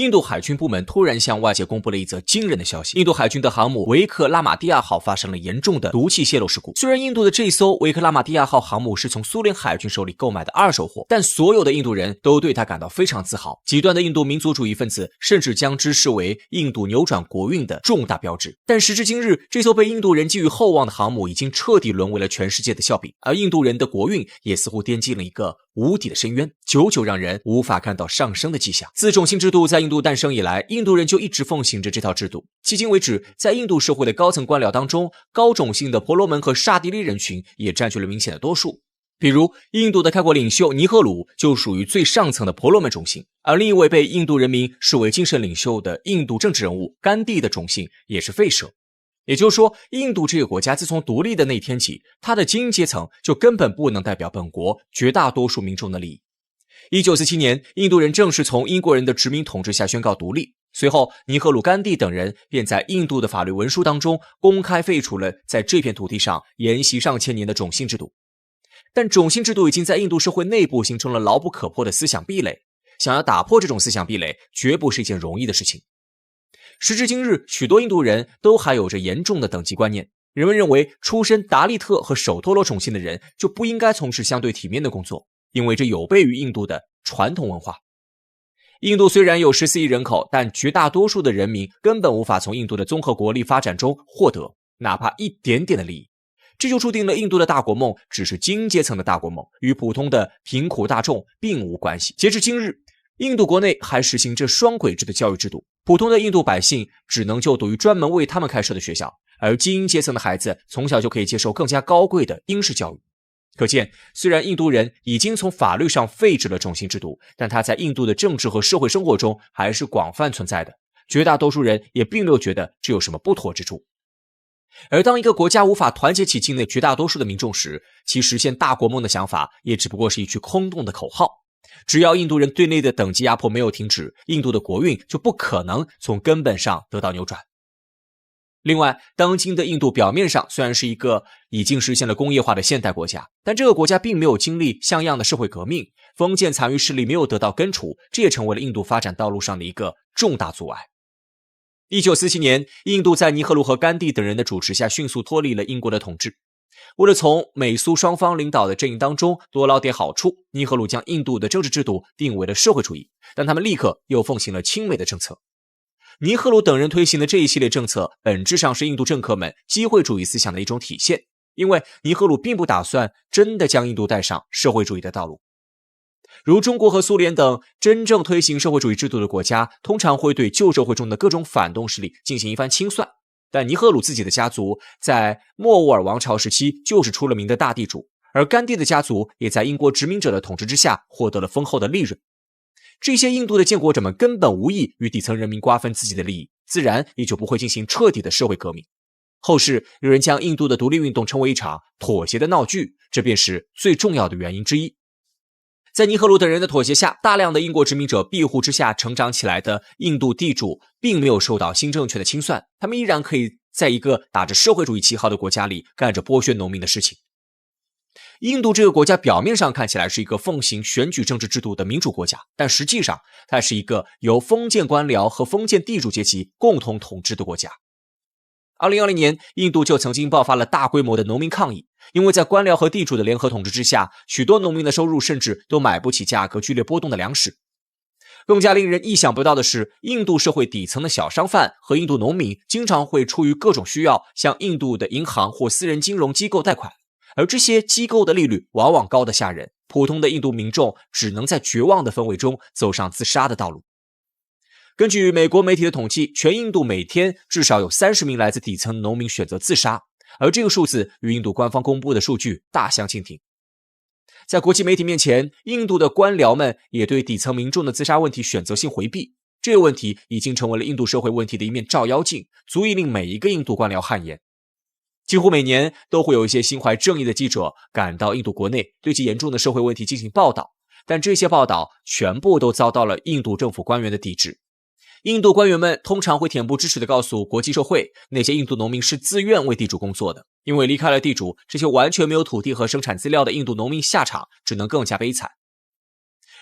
印度海军部门突然向外界公布了一则惊人的消息：印度海军的航母维克拉玛蒂亚号发生了严重的毒气泄漏事故。虽然印度的这艘维克拉玛蒂亚号航母是从苏联海军手里购买的二手货，但所有的印度人都对它感到非常自豪。极端的印度民族主义分子甚至将之视为印度扭转国运的重大标志。但时至今日，这艘被印度人寄予厚望的航母已经彻底沦为了全世界的笑柄，而印度人的国运也似乎跌进了一个无底的深渊，久久让人无法看到上升的迹象。自种姓制度在印度诞生以来，印度人就一直奉行着这套制度。迄今为止，在印度社会的高层官僚当中，高种姓的婆罗门和刹帝利人群也占据了明显的多数。比如，印度的开国领袖尼赫鲁就属于最上层的婆罗门种姓，而另一位被印度人民视为精神领袖的印度政治人物甘地的种姓也是吠舍。也就是说，印度这个国家自从独立的那天起，它的精英阶层就根本不能代表本国绝大多数民众的利益。1947年，印度人正式从英国人的殖民统治下宣告独立。随后，尼赫鲁、甘地等人便在印度的法律文书当中公开废除了在这片土地上沿袭上千年的种姓制度。但种姓制度已经在印度社会内部形成了牢不可破的思想壁垒，想要打破这种思想壁垒，绝不是一件容易的事情。时至今日，许多印度人都还有着严重的等级观念，人们认为出身达利特和首陀罗种姓的人就不应该从事相对体面的工作，因为这有悖于印度的传统文化。印度虽然有14亿人口，但绝大多数的人民根本无法从印度的综合国力发展中获得哪怕一点点的利益，这就注定了印度的大国梦只是精英阶层的大国梦，与普通的贫苦大众并无关系。截至今日，印度国内还实行着双轨制的教育制度，普通的印度百姓只能就读于专门为他们开设的学校，而精英阶层的孩子从小就可以接受更加高贵的英式教育。可见，虽然印度人已经从法律上废止了种姓制度，但它在印度的政治和社会生活中还是广泛存在的，绝大多数人也并没有觉得这有什么不妥之处。而当一个国家无法团结起境内绝大多数的民众时，其实现大国梦的想法也只不过是一句空洞的口号。只要印度人对内的等级压迫没有停止，印度的国运就不可能从根本上得到扭转。另外，当今的印度表面上虽然是一个已经实现了工业化的现代国家，但这个国家并没有经历像样的社会革命，封建残余势力没有得到根除，这也成为了印度发展道路上的一个重大阻碍。1947年，印度在尼赫鲁和甘地等人的主持下迅速脱离了英国的统治。为了从美苏双方领导的阵营当中多捞点好处，尼赫鲁将印度的政治制度定为了社会主义，但他们立刻又奉行了亲美的政策。尼赫鲁等人推行的这一系列政策本质上是印度政客们机会主义思想的一种体现，因为尼赫鲁并不打算真的将印度带上社会主义的道路。如中国和苏联等真正推行社会主义制度的国家，通常会对旧社会中的各种反动势力进行一番清算，但尼赫鲁自己的家族在莫卧儿王朝时期就是出了名的大地主，而甘地的家族也在英国殖民者的统治之下获得了丰厚的利润。这些印度的建国者们根本无意与底层人民瓜分自己的利益，自然也就不会进行彻底的社会革命。后世有人将印度的独立运动称为一场妥协的闹剧，这便是最重要的原因之一。在尼赫鲁等人的妥协下，大量的英国殖民者庇护之下成长起来的印度地主并没有受到新政权的清算，他们依然可以在一个打着社会主义旗号的国家里干着剥削农民的事情。印度这个国家表面上看起来是一个奉行选举政治制度的民主国家，但实际上它是一个由封建官僚和封建地主阶级共同统治的国家。2020年，印度就曾经爆发了大规模的农民抗议，因为在官僚和地主的联合统治之下，许多农民的收入甚至都买不起价格剧烈波动的粮食。更加令人意想不到的是，印度社会底层的小商贩和印度农民经常会出于各种需要向印度的银行或私人金融机构贷款，而这些机构的利率往往高得吓人，普通的印度民众只能在绝望的氛围中走上自杀的道路。根据美国媒体的统计，全印度每天至少有30名来自底层的农民选择自杀，而这个数字与印度官方公布的数据大相径庭。在国际媒体面前，印度的官僚们也对底层民众的自杀问题选择性回避，这个问题已经成为了印度社会问题的一面照妖镜，足以令每一个印度官僚汗颜。几乎每年都会有一些心怀正义的记者赶到印度国内，对其严重的社会问题进行报道，但这些报道全部都遭到了印度政府官员的抵制。印度官员们通常会恬不知耻地告诉国际社会，那些印度农民是自愿为地主工作的，因为离开了地主，这些完全没有土地和生产资料的印度农民下场只能更加悲惨。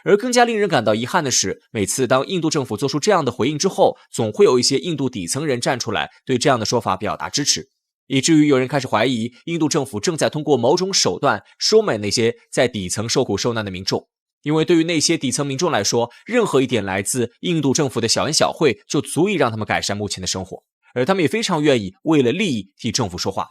而更加令人感到遗憾的是，每次当印度政府做出这样的回应之后，总会有一些印度底层人站出来对这样的说法表达支持，以至于有人开始怀疑印度政府正在通过某种手段收买那些在底层受苦受难的民众。因为对于那些底层民众来说，任何一点来自印度政府的小恩小惠就足以让他们改善目前的生活，而他们也非常愿意为了利益替政府说话。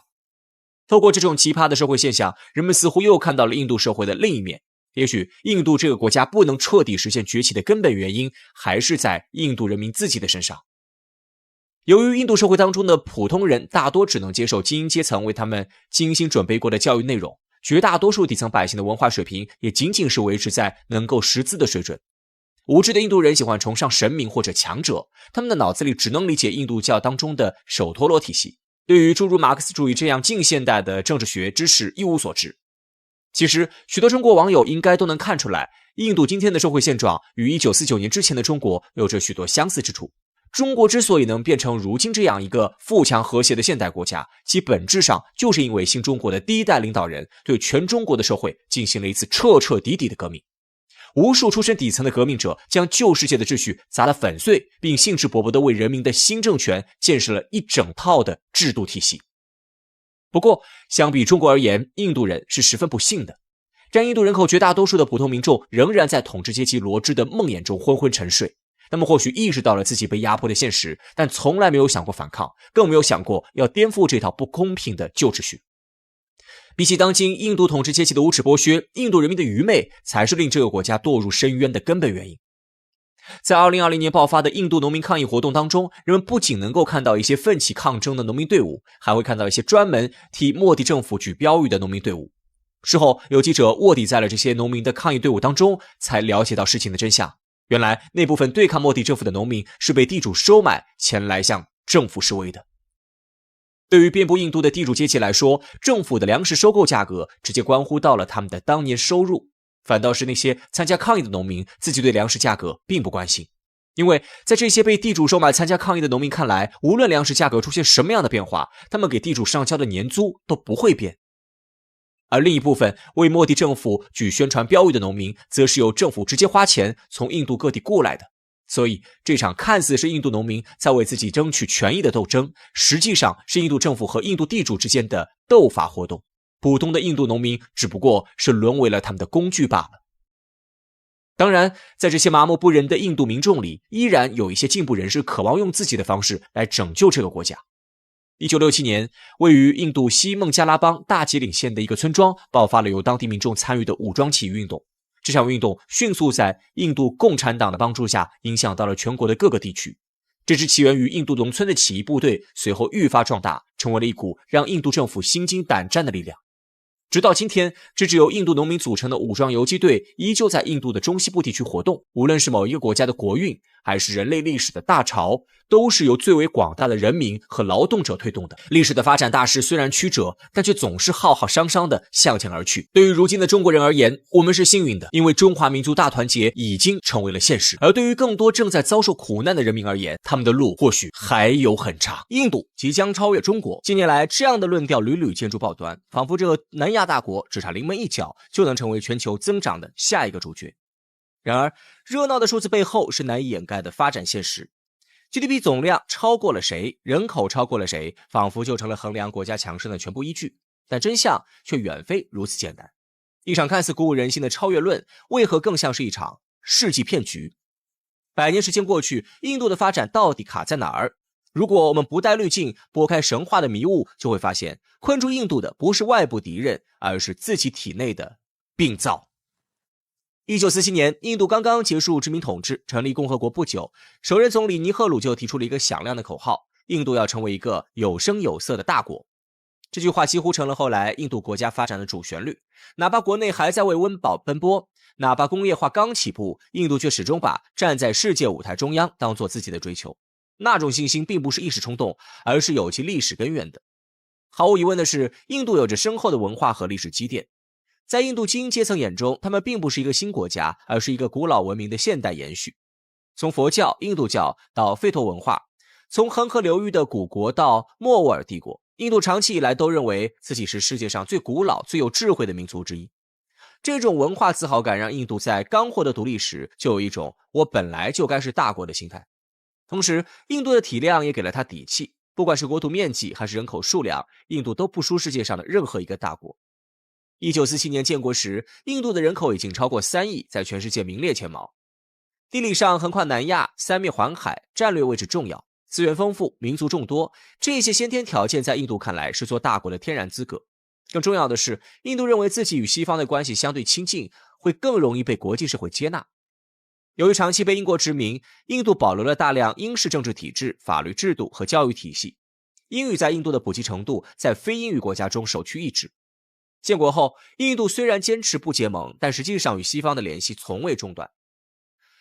透过这种奇葩的社会现象，人们似乎又看到了印度社会的另一面。也许印度这个国家不能彻底实现崛起的根本原因，还是在印度人民自己的身上。由于印度社会当中的普通人大多只能接受精英阶层为他们精心准备过的教育内容，绝大多数底层百姓的文化水平也仅仅是维持在能够识字的水准。无知的印度人喜欢崇尚神明或者强者，他们的脑子里只能理解印度教当中的首陀罗体系，对于诸如马克思主义这样近现代的政治学知识一无所知。其实许多中国网友应该都能看出来，印度今天的社会现状与1949年之前的中国有着许多相似之处。中国之所以能变成如今这样一个富强和谐的现代国家，其本质上就是因为新中国的第一代领导人对全中国的社会进行了一次彻彻底底的革命。无数出身底层的革命者将旧世界的秩序砸得粉碎，并兴致勃勃地为人民的新政权建设了一整套的制度体系。不过相比中国而言，印度人是十分不幸的。占印度人口绝大多数的普通民众仍然在统治阶级罗织的梦魇中昏昏沉睡。他们或许意识到了自己被压迫的现实，但从来没有想过反抗，更没有想过要颠覆这套不公平的旧秩序。比起当今印度统治阶级的无耻剥削，印度人民的愚昧才是令这个国家堕入深渊的根本原因。在2020年爆发的印度农民抗议活动当中，人们不仅能够看到一些奋起抗争的农民队伍，还会看到一些专门替莫迪政府举标语的农民队伍。事后有记者卧底在了这些农民的抗议队伍当中，才了解到事情的真相。原来那部分对抗莫迪政府的农民是被地主收买前来向政府示威的。对于遍布印度的地主阶级来说，政府的粮食收购价格直接关乎到了他们的当年收入，反倒是那些参加抗议的农民自己对粮食价格并不关心。因为在这些被地主收买参加抗议的农民看来，无论粮食价格出现什么样的变化，他们给地主上交的年租都不会变。而另一部分为莫迪政府举宣传标语的农民，则是由政府直接花钱从印度各地雇来的。所以这场看似是印度农民在为自己争取权益的斗争，实际上是印度政府和印度地主之间的斗法活动。普通的印度农民只不过是沦为了他们的工具罢了。当然，在这些麻木不仁的印度民众里，依然有一些进步人士渴望用自己的方式来拯救这个国家。1967年，位于印度西孟加拉邦大吉岭县的一个村庄爆发了由当地民众参与的武装起义运动。这场运动迅速在印度共产党的帮助下影响到了全国的各个地区。这支起源于印度农村的起义部队随后愈发壮大，成为了一股让印度政府心惊胆战的力量。直到今天，这支由印度农民组成的武装游击队依旧在印度的中西部地区活动。无论是某一个国家的国运，还是人类历史的大潮，都是由最为广大的人民和劳动者推动的。历史的发展大势虽然曲折，但却总是浩浩汤汤地向前而去。对于如今的中国人而言，我们是幸运的，因为中华民族大团结已经成为了现实。而对于更多正在遭受苦难的人民而言，他们的路或许还有很长。印度即将超越中国。近年来，这样的论调屡屡见诸报端，仿佛这个南亚大国只差临门一脚就能成为全球增长的下一个主角。然而，热闹的数字背后是难以掩盖的发展现实。GDP 总量超过了谁，人口超过了谁，仿佛就成了衡量国家强盛的全部依据。但真相却远非如此简单。一场看似鼓舞人心的超越论，为何更像是一场世纪骗局？100年时间过去，印度的发展到底卡在哪儿？如果我们不带滤镜，拨开神话的迷雾，就会发现困住印度的不是外部敌人，而是自己体内的病灶。1947年，印度刚刚结束殖民统治，成立共和国不久，首任总理尼赫鲁就提出了一个响亮的口号：印度要成为一个有声有色的大国。这句话几乎成了后来印度国家发展的主旋律。哪怕国内还在为温饱奔波，哪怕工业化刚起步，印度却始终把站在世界舞台中央当作自己的追求。那种信心并不是一时冲动，而是有其历史根源的。毫无疑问的是，印度有着深厚的文化和历史积淀。在印度精英阶层眼中，他们并不是一个新国家，而是一个古老文明的现代延续。从佛教、印度教到吠陀文化，从恒河流域的古国到莫卧儿帝国，印度长期以来都认为自己是世界上最古老、最有智慧的民族之一。这种文化自豪感让印度在刚获得独立时就有一种我本来就该是大国的心态。同时，印度的体量也给了他底气，不管是国土面积还是人口数量，印度都不输世界上的任何一个大国。1947年建国时，印度的人口已经超过3亿，在全世界名列前茅。地理上横跨南亚，三面环海，战略位置重要，资源丰富，民族众多，这些先天条件在印度看来是做大国的天然资格。更重要的是，印度认为自己与西方的关系相对亲近，会更容易被国际社会接纳。由于长期被英国殖民，印度保留了大量英式政治体制、法律制度和教育体系，英语在印度的普及程度在非英语国家中首屈一指。建国后，印度虽然坚持不结盟，但实际上与西方的联系从未中断。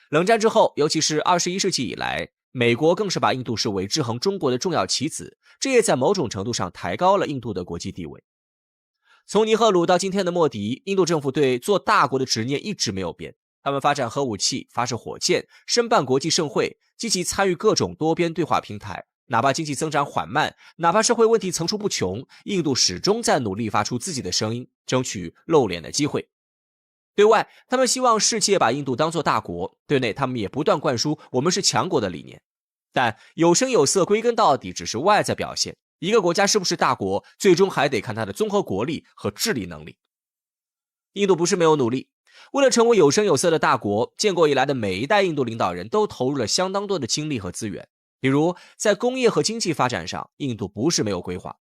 冷战之后，尤其是21世纪以来，美国更是把印度视为制衡中国的重要棋子，这也在某种程度上抬高了印度的国际地位。从尼赫鲁到今天的莫迪，印度政府对做大国的执念一直没有变。他们发展核武器，发射火箭，申办国际盛会，积极参与各种多边对话平台。哪怕经济增长缓慢，哪怕社会问题层出不穷，印度始终在努力发出自己的声音，争取露脸的机会。对外，他们希望世界把印度当作大国；对内，他们也不断灌输我们是强国的理念。但有声有色归根到底只是外在表现，一个国家是不是大国，最终还得看它的综合国力和治理能力。印度不是没有努力，为了成为有声有色的大国，建国以来的每一代印度领导人都投入了相当多的精力和资源。比如在工业和经济发展上，印度不是没有规划。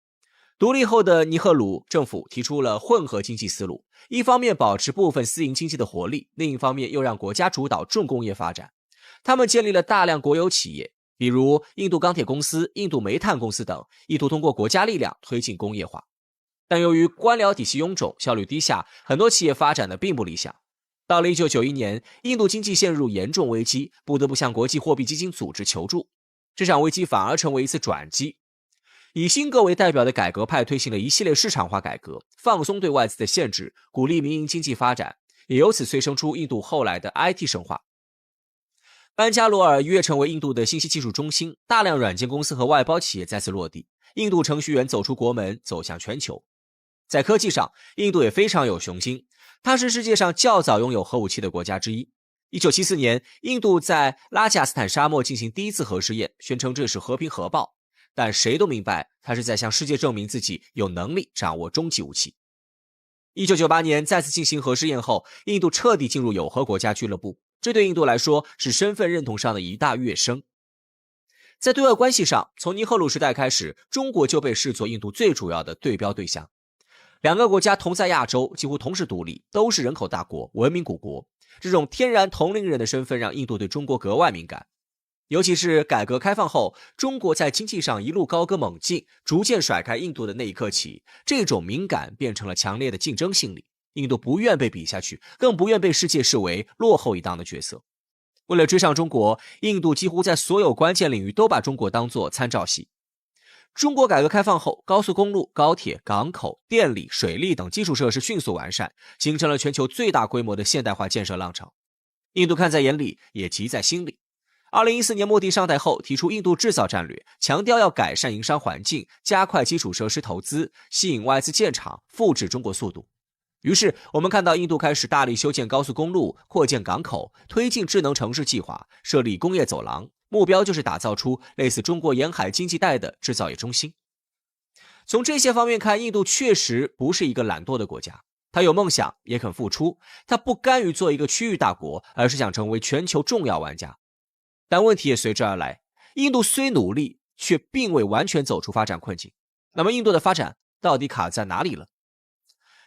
独立后的尼赫鲁政府提出了混合经济思路，一方面保持部分私营经济的活力，另一方面又让国家主导重工业发展。他们建立了大量国有企业，比如印度钢铁公司、印度煤炭公司等，意图通过国家力量推进工业化。但由于官僚体系臃肿，效率低下，很多企业发展的并不理想。到了1991年，印度经济陷入严重危机，不得不向国际货币基金组织求助。这场危机反而成为一次转机，以辛格为代表的改革派推行了一系列市场化改革，放松对外资的限制，鼓励民营经济发展，也由此催生出印度后来的 IT 神话。班加罗尔一跃成为印度的信息技术中心，大量软件公司和外包企业再次落地，印度程序员走出国门，走向全球。在科技上，印度也非常有雄心，它是世界上较早拥有核武器的国家之一。1974年，印度在拉贾斯坦沙漠进行第一次核试验，宣称这是和平核爆，但谁都明白，他是在向世界证明自己有能力掌握终极武器。1998年再次进行核试验后，印度彻底进入有核国家俱乐部，这对印度来说是身份认同上的一大跃升。在对外关系上，从尼赫鲁时代开始，中国就被视作印度最主要的对标对象。两个国家同在亚洲，几乎同时独立，都是人口大国、文明古国。这种天然同龄人的身份让印度对中国格外敏感，尤其是改革开放后，中国在经济上一路高歌猛进，逐渐甩开印度的那一刻起，这种敏感变成了强烈的竞争心理。印度不愿被比下去，更不愿被世界视为落后一档的角色。为了追上中国，印度几乎在所有关键领域都把中国当作参照系。中国改革开放后，高速公路、高铁、港口、电力、水利等基础设施迅速完善，形成了全球最大规模的现代化建设浪潮。印度看在眼里，也急在心里。2014年莫迪上台后，提出印度制造战略，强调要改善营商环境，加快基础设施投资，吸引外资建厂，复制中国速度。于是我们看到印度开始大力修建高速公路，扩建港口，推进智能城市计划，设立工业走廊，目标就是打造出类似中国沿海经济带的制造业中心。从这些方面看，印度确实不是一个懒惰的国家，它有梦想，也肯付出，它不甘于做一个区域大国，而是想成为全球重要玩家。但问题也随之而来，印度虽努力，却并未完全走出发展困境。那么印度的发展到底卡在哪里了？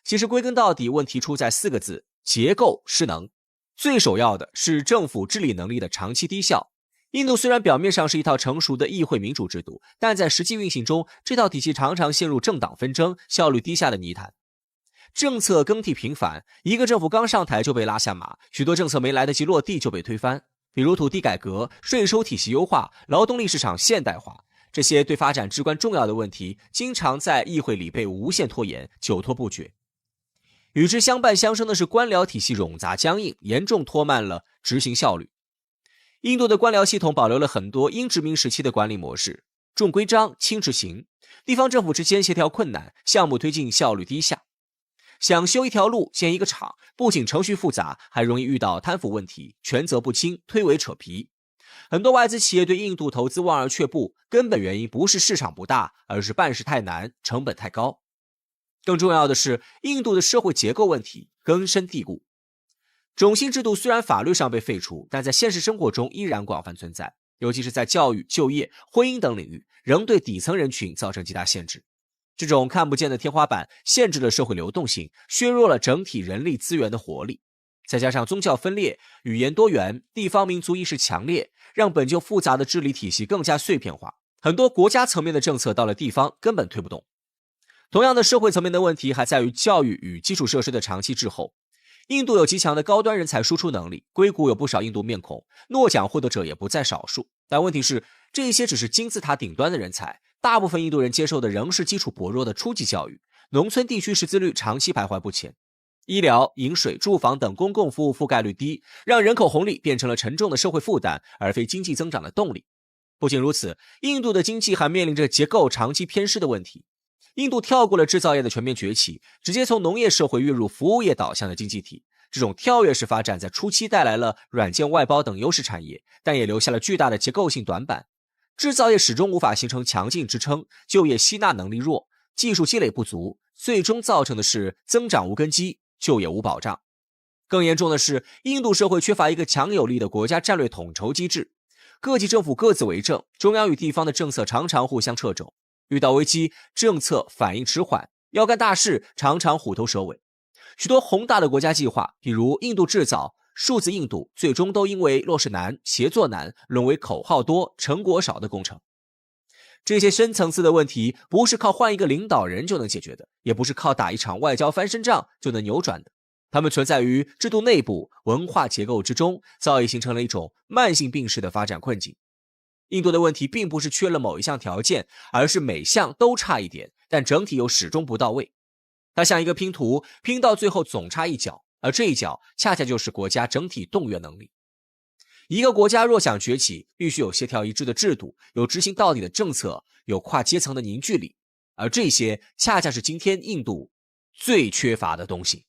其实归根到底，问题出在4个字：结构失能。最首要的是政府治理能力的长期低效。印度虽然表面上是一套成熟的议会民主制度，但在实际运行中，这套体系常常陷入政党纷争、效率低下的泥潭。政策更替频繁，一个政府刚上台就被拉下马，许多政策没来得及落地就被推翻。比如土地改革、税收体系优化、劳动力市场现代化，这些对发展至关重要的问题，经常在议会里被无限拖延，久拖不决。与之相伴相生的是官僚体系冗杂僵硬，严重拖慢了执行效率。印度的官僚系统保留了很多英殖民时期的管理模式，重规章轻执行，地方政府之间协调困难，项目推进效率低下。想修一条路、建一个厂，不仅程序复杂，还容易遇到贪腐问题、权责不清、推诿扯皮。很多外资企业对印度投资望而却步，根本原因不是市场不大，而是办事太难，成本太高。更重要的是，印度的社会结构问题根深蒂固。种姓制度虽然法律上被废除，但在现实生活中依然广泛存在，尤其是在教育、就业、婚姻等领域，仍对底层人群造成极大限制。这种看不见的天花板限制了社会流动性，削弱了整体人力资源的活力。再加上宗教分裂、语言多元、地方民族意识强烈，让本就复杂的治理体系更加碎片化，很多国家层面的政策到了地方根本推不动。同样的，社会层面的问题还在于教育与基础设施的长期滞后。印度有极强的高端人才输出能力，硅谷有不少印度面孔，诺奖获得者也不在少数。但问题是，这些只是金字塔顶端的人才，大部分印度人接受的仍是基础薄弱的初级教育，农村地区识字率长期徘徊不前。医疗、饮水、住房等公共服务覆盖率低，让人口红利变成了沉重的社会负担，而非经济增长的动力。不仅如此，印度的经济还面临着结构长期偏失的问题。印度跳过了制造业的全面崛起，直接从农业社会跃入服务业导向的经济体。这种跳跃式发展在初期带来了软件外包等优势产业，但也留下了巨大的结构性短板。制造业始终无法形成强劲支撑，就业吸纳能力弱，技术积累不足，最终造成的是增长无根基，就业无保障。更严重的是，印度社会缺乏一个强有力的国家战略统筹机制，各级政府各自为政，中央与地方的政策常常互相掣肘，遇到危机，政策反应迟缓，要干大事常常虎头蛇尾。许多宏大的国家计划，比如印度制造、数字印度，最终都因为落实难、协作难，沦为口号多、成果少的工程。这些深层次的问题，不是靠换一个领导人就能解决的，也不是靠打一场外交翻身仗就能扭转的。它们存在于制度内部、文化结构之中，早已形成了一种慢性病式的发展困境。印度的问题并不是缺了某一项条件，而是每项都差一点，但整体又始终不到位。它像一个拼图，拼到最后总差一角，而这一角恰恰就是国家整体动员能力。一个国家若想崛起，必须有协调一致的制度，有执行到底的政策，有跨阶层的凝聚力，而这些恰恰是今天印度最缺乏的东西。